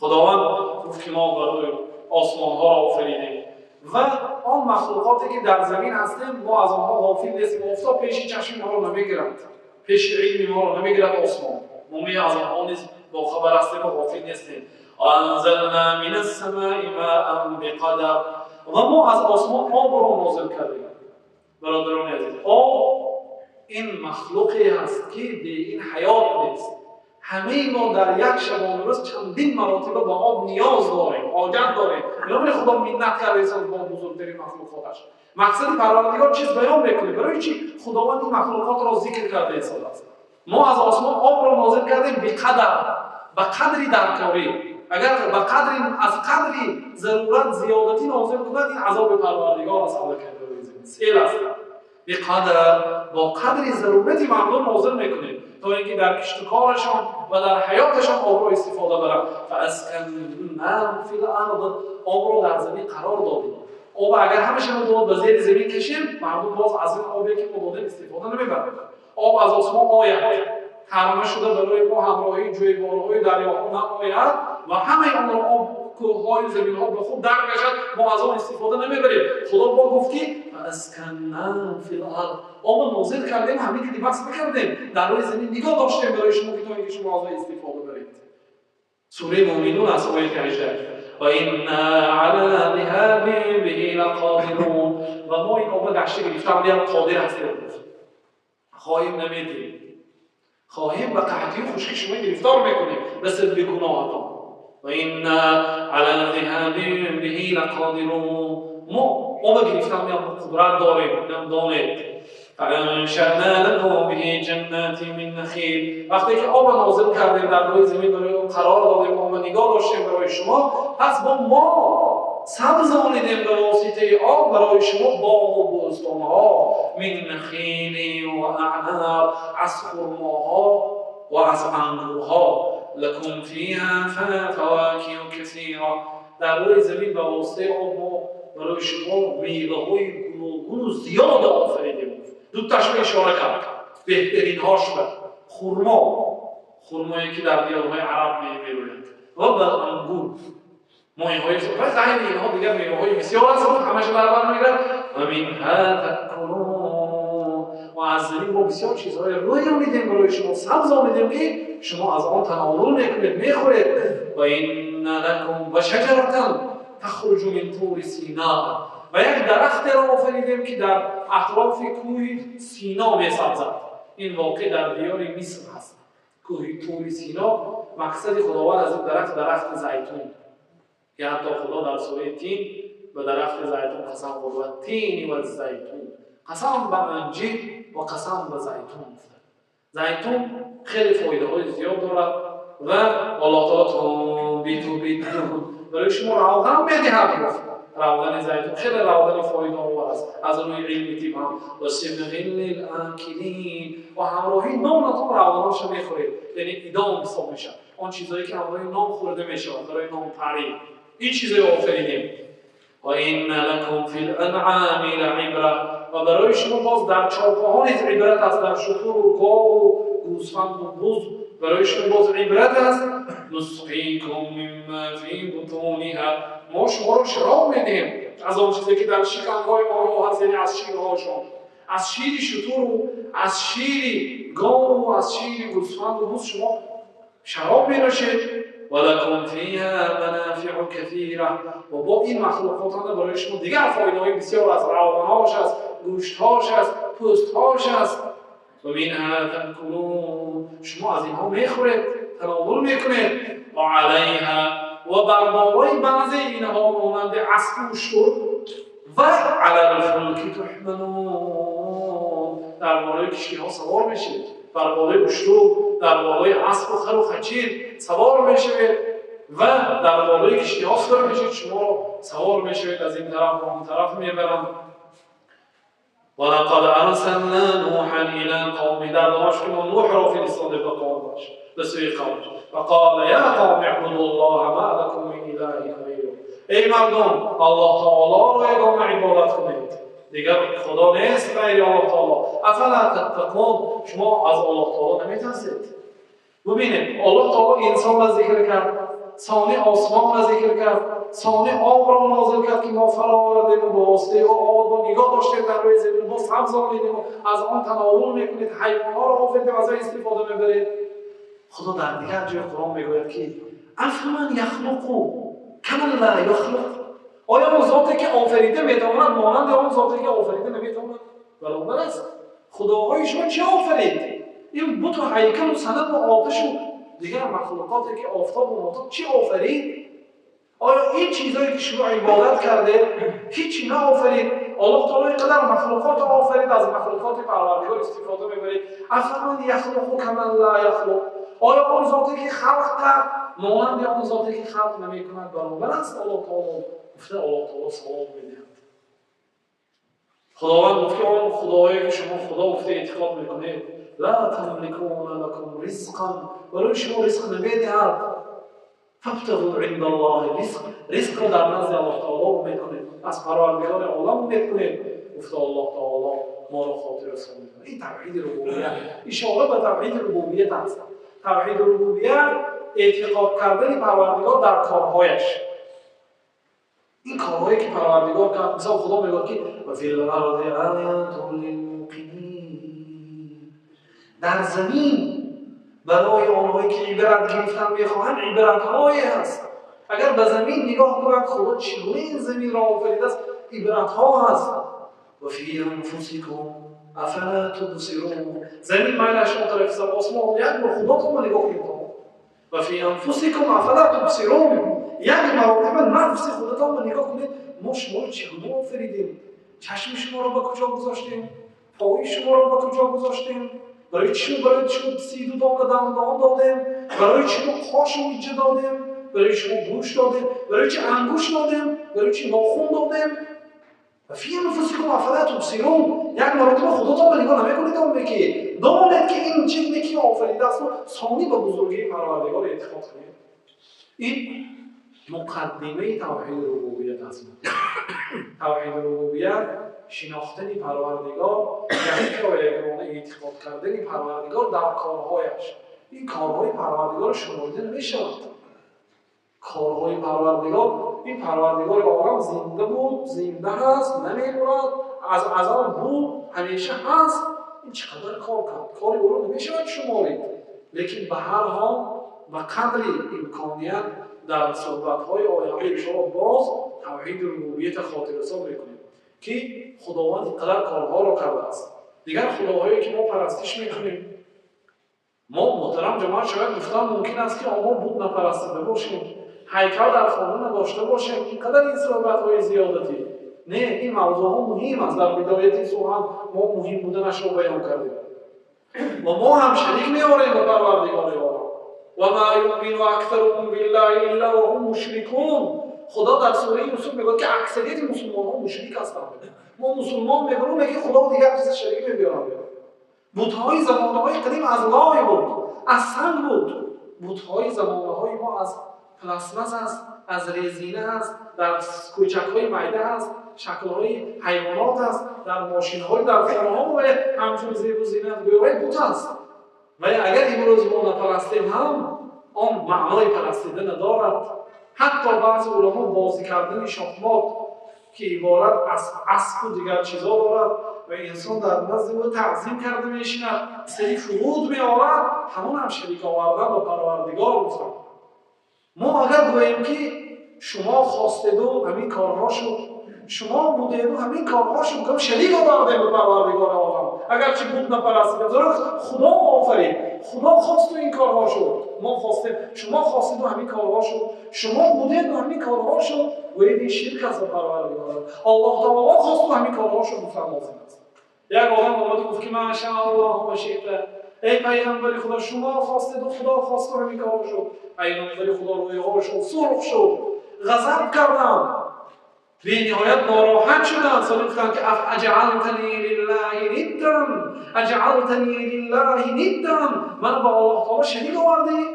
خداوند گفت که ما برای آسمان ها را آفریدیم و آن مخلوقاتی که در زمین هستند ما از آنها غافل نیستیم. آفتاب پیش چشم ما را نمیگیرد، پیش علم ما را نمیگیرد آسمان. ما از آنها نیز با خبر هستیم و غافل نیستیم. انزلنا من السماء ماء بقدر و ما از آسمان آب را نازل کردیم. برادران عزیز، آب این مخلوقی است که به این حیات نیست. همه ما در یک شبانه روز چندین مراتب به آب نیاز داریم، حاجت داریم. برای خدا منت کرده است با بزرگترین مخلوقاتش. مقصد پروردگار چیز بیان میکنه؟ برای چی خداوند این مخلوقات را ذکر کرده است؟ ما از آسمان آب را نازل کردیم به قدری درکاری. اگر به قدری از قدری ضرورت زیادتی نازل کند، این عذاب پروردگار است. سیل است. به قدر با قدری ضرورتی مردم نازل میکنه تا اینکه در کشت کارشان و در حیاتشان آب را استفاده برند. فاسکننا فی الارض، آب را در زمین قرار دادیم. آب اگر همشون رو به زیر زمین کشیم، مردم باز از این آبی که ما دادیم استفاده نمیبرند. آب از آسمان آید، ترمه شده برای ما همراهی جویبارهای دریاها نآید و همه آن را آب کوههای زمین ها به خود درکشد، ما از آن استفاده نمیبریم. خدا با گفت که فاسکننا فی الارض، آب نازل کردیم، همین که بحث میکردیم در روی زمین نگاه داشتیم برای شما که تا اینکه شما از آن استفاده برید. سوره مومنون از آیه 18 و انا علی ذهاب به لقادرون، و ما این آب گشته گرفتیم قادر هستیم. خواهیم نمیدیم، خواهیم به قحطی و خشکی شما گرفتار میکنیم رسد به گناهتان. و انا علی ذهاب به لقادرون، ما آب گرفتن یا قدرت داریم، دانید. فانشأنا لكم به جنات من نخیل، وقتی که آب نازل کردیم در روی زمین برای قرار دادیم و نگاه داشتیم برای شما، پس با ما سبزانیدیم به واسطه آب برای شما باغ و بستانها من نخیل و اعناب، از خرماها و از انگورها. لکم فیها فواکه کثیره، در روی زمین به واسطه آب ما برای شما میوه‌های گوناگون و زیاد آفریدیم. دو تاشو اشاره کرد، بهترین هاش به خرمایی که در دیارهای عرب میروید و به انگور، مایه‌های و غیر اینها دیگر میوه‌های بسیار هست که همش در بر میگیرد. و منها تأکلون، و از زمین با بسیار چیزهای روی آمیدیم برای شما، سبز آمیدیم که شما از آن تناول میکنید، میخورید. و این لکم و شجرة تخرج من طور سیناء، و یک درخت را آفریدیم که در اطراف کوه سینا می‌سبزد. این واقع در دیار مصر هست. کوه طور سینا، مقصد خداوند از این درخت زیتون. که حتی خدا در سوره تین به درخت زیتون قسم خورد، تین و زیتون، قسم به انجیر و قسم به زیتون. زیتون خیلی فایده های زیاد دارد و الله تعالی بیتون برای شما روغن میدهد. روغن زیتون خیلی روغن فایده آور است از روی علمی تیب هم. و صبغ للآکلین، و همراهی نامتون روغناش میخورید، یعنی ادام حساب میشه آن چیزهایی که همراهی نام خورده میشه برای نام پری. این چیزهای آفریدیم. و این لکم فی الانعام لعبره، و برای شما باز در چارپاها نیز عبرت است، در شتر و گاو و گوسفند و بز برای شما باز عبرت است. نسقیکم مما فی بطونها، ما شما رو شراب میدیم از آن چیزی که در شکم‌های آنها هست، یعنی از شیرهاشون، از شیر شتر و از شیر گاو و از شیر گوسفند و بز شما شراب می‌نوشید. ولکم فیها منافع کثیره، و با این مخلوقات برای شما دیگر فایده‌های بسیار از روغن‌هاش است، گوشت‌هاش است، پوست‌هاش است. و منها تأکلون، شما از اینها میخورید، تناول میکنید. و علیها، و بر بالای بعضی اینها مانند اسب و شتر و علی الفلک تحملون، در بالای کشتی‌ها سوار میشید، بر بالای اشتر، در بالای اسب و خر و خچیر سوار میشید و در بالای کشتی‌ها سوار میشید، شما سوار میشید از این طرف و اون طرف میبرند. ولقد ارسلنا نوحا الى قومه، در دمشق نوح را فرستاده به قومش، به سوی قومش. فقال یا قوم اعبدوا الله ما لكم من اله غیره، ای مردم الله تعالی را یگانه عبادت کنید، دیگر خدا نیست غیر الله تعالی. افلا تتقون، شما از الله تعالی نمیترسید؟ ببینید الله تعالی انسان را ذکر کرد، ثانی آسمان را ذکر کرد، ثانی آب را نازل کرد که ما فرا آوردیم و با واسطه آب با نگاه داشتیم در روی زمین، با سبز آوردیم و از آن تناول میکنید، حیوان‌ها را آفریدیم از آن استفاده میبرید. خدا در دیگر جای قرآن میگوید که افمن یخلق کمن لا یخلق، آیا اون ذاتی که آفریده میتواند مانند اون ذاتی که آفریده نمیتواند؟ برابر است. خداهای شما چه آفرید؟ این بت و هیکل و صنم و آتش و دیگر مخلوقاتی که آفتاب و ماهتاب چه آفرید؟ آیا این چیزایی که شما عبادت کرده هیچی نه آفرید؟ الله تعالی اینقدر مخلوقات آفرید، از مخلوقات پروردگار استفاده میبرید. افمن یخلق کمن لا یخلق، آیا اون ذاتی که خلق کرد مانند اون ذاتی که خلق نمیکند برابر است؟ الله تعالی گفته، الله تعالی ثواب میدهد. خداوند گفت که آن خدایی که شما خدا گفته اعتقاد میکنید، لا تملكون لكم رزقا، برای شما رزق نمیدهد. فابتغوا عند الله رزق را در نزد الله تعالی امید کنید، از پروردگار عالم امید کنید. گفته الله تعالی ما را خاطر رسول میکنه. این توحید ربوبیت، اشاره به توحید ربوبیت است. توحید ربوبیت اعتقاد کردن پروردگار در کارهایش، این کارهایی که پروردگار کرد. مثلا خدا میگه که و فی الارض آیات للموقنین، در زمین برای آنهایی که عبرت گرفتن میخواهند عبرت‌هایی هست. اگر به زمین نگاه کنند خدا چگونه این زمین را آفریده است، عبرت‌ها هست. و فی انفسکم افلا تبصرون، زمین مایلش مختلف است، آسمان یک بار خدا تو نگاه کنید. و فی انفسکم افلا تبصرون، یک مرتبه نفس خودتان رو نگاه کنید. ما شما رو چگونه آفریدیم؟ چشم شما رو به کجا گذاشتیم؟ پای شما رو به کجا گذاشتیم؟ برای چی سید و دندان دادیم؟ برای چی پاش رو ایجاد دادیم؟ برای چی گوش دادیم؟ برای چی انگوش دادیم؟ برای چی ناخن دادیم؟ و فی انفسکم افلا تبصرون، یک مرتبه خودتان رو نگاه نمیکنید اون بگید دانید که این چیزی که آفریده است و ثانی به بزرگی پروردگار اعتقاد کنید. این مقدمه توحید ربوبیت است. توحید ربوبیت شناختن پروردگار، یعنی که یگانه اعتقاد کردن پروردگار در کارهایش. این کارهای پروردگار شمرده نمیشود. کارهای پروردگار، این پروردگار عالم زنده بود، زنده هست، نمیمرد، از آن بود، همیشه هست. این چقدر کار کرد، کاری او رو نمیشود شمارید. لیکن به هر حال و قدر امکانیت در صحبت‌های آینده شما باز توحید ربوبیت خاطر رسان میکنیم که خداوند اینقدر کارها را کرده است. دیگر خداهایی که ما پرستش میکنیم، ما محترم جماعت شاید گفتن ممکن است که ما بود نپرستیده باشیم، هیکل در خانه نداشته باشیم، اینقدر این صحبت‌های زیادتی. نه، این موضوع ها مهم است. در بدایت سخن ما مهم بودنش را بیان کردیم و ما هم شریک می‌آوریم به پروردگار عالم. و ما یؤمن اکثرهم بالله الا وهم مشرکون. خدا در سوره یوسف میگه که اکثریت مسلمان‌ها مشرک هستند. ما مسلمان میگویم که خدا دیگر چیز شریک نمی‌آورد. بت‌های زمانه‌های قدیم از لای بود، از سنگ بود. بت‌های زمانه‌های ما از پلاستماس است، از رزینه است، در کوچک‌های معده است، شکل‌های حیوانات است، در ماشین‌های در خانه‌ها و همچون زیب و زینت گویای بت است. ولی اگر امروز ما نپرستیم هم آن معنای پرستیده ندارد. حتی بعضی علما بازی کردن شахمات که عبارت از اسب و دیگر چیزا دارد و انسان در نزد او تعظیم کرده میشیند، سری فرود میآورد، همون هم شریک آوردن با پروردگار گفتن. ما اگر گوییم که شما خواستید و همین کارها شد، شما بودید و همین کارها شد، که شریک آوردیم به پروردگار عالم، اگر چی بود نپرستید، خدا آفرید، خدا خواست و این کارها شد، ما خواستیم، شما خواستید و همین کارها شد، شما بودید و همین کارها شد، گویید این شرک است به پروردگار. الله تعالی خواست و همین کارها شد، مفرمازین است. یک آدم آمد گفت که ماشاء الله و شئت، ای پیامبر خدا شما خواستید و خدا خواست و همین کارها شد. پیامبر خدا رویهاشون سرخ شد، غضب کردند، به نهایت ناراحت شدند. سال گفتند که اجعلتنی لله ندا، اجعلتنی لله ندا، من با الله تعالی شریک آوردی،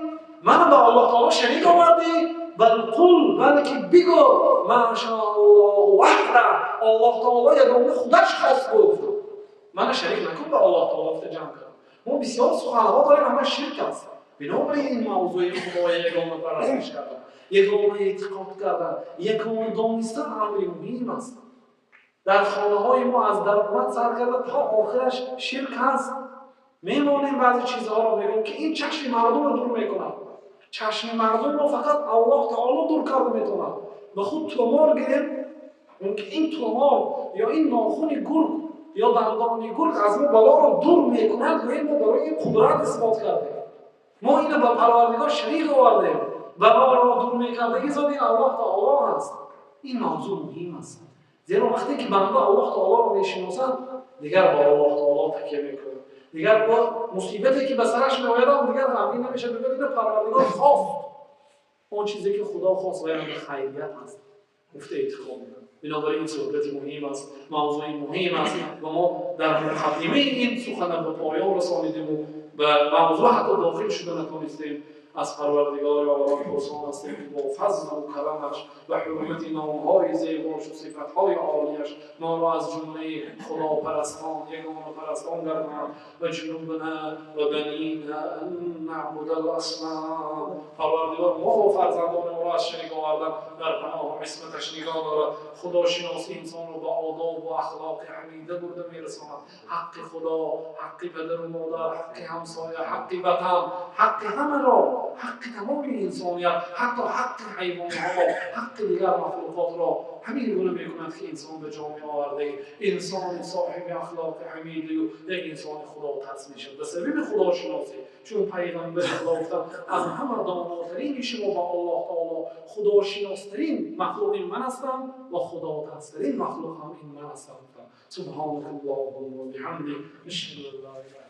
من با الله تعالی شریک آوردی. بل قل، بلکه بگو ما شاء الله وحده، الله تعالی یگانه خودش خواست بود، من شریک نکن به الله تعالی. جمع کردم ما بسیار سخنها داریم همه شرک است. بنابراین این موضوع خدای یگانه پرستش کردن، یگانه اعتقاد کردن، یگانه دانستن امری مهم است. در خانه های ما از در اومد سر کرده تا آخرش شرک هست. میمانیم بعضی چیزها رو میگیم که این چشم مردم رو دور میکنه. چشم مردم رو فقط الله تعالی دور کرده میتونه. به خود تومار گیریم، این تومار یا این ناخون گرگ یا دندان گرگ از ما بلا رو دور میکند و این ما برای این قدرت اثبات کردیم. ما اینو به پروردگار شریک آوردیم. بلا رو دور میکردگی زاد این الله تعالی هست. این موضوع مهم است. زیرا وقتی که بنده الله تعالی رو میشناسد دیگر با الله تعالی تکیه میکنه. دیگر با مصیبتی که به سرش میآید دیگر غمگین نمیشه. ببینید پروردگار خواست اون چیزی که خدا خواست و این خیریت است. گفته اعتقاد. بنابراین این صحبت مهم است، موضوع مهم است و ما در مقدمه این سخن به پایان رسانیدیم و به موضوع حتی داخل شده نتونستیم. از پروردگار عالم پرسان هستیم که با فضل و کرمش و حرمت نامهای زیباش و صفتهای عالیش ما را از جمله خداپرستان یگانه پرستان گرداند و جنوبنا و بنینا ان نعبد الاصنام. پروردگار ما و فرزندان ما را از شریک آوردن در پناه و عصمتش نگاه دارد. خداشناسی انسان را به آداب و اخلاق حمیده برده میرساند. حق خدا، حق پدر و مادر، حق همسایه، حق وطن، حق همه را، حق تمام انسانیت، حتی حق حیوانها، حق دیگر مخلوقات را همین گونه میکند که انسان به جامعه آورده. انسان صاحب اخلاق حمیده و یک انسان خدا ترس میشد به سبب خداشناسی. چون پیغمبر خدا گفتند از همه داناترین شما با الله تعالی خداشناسترین مخلوق من هستم و خدا ترسترین مخلوق هم این من هستم. سبحانك اللهم و بحمدک اشهد ان لا اله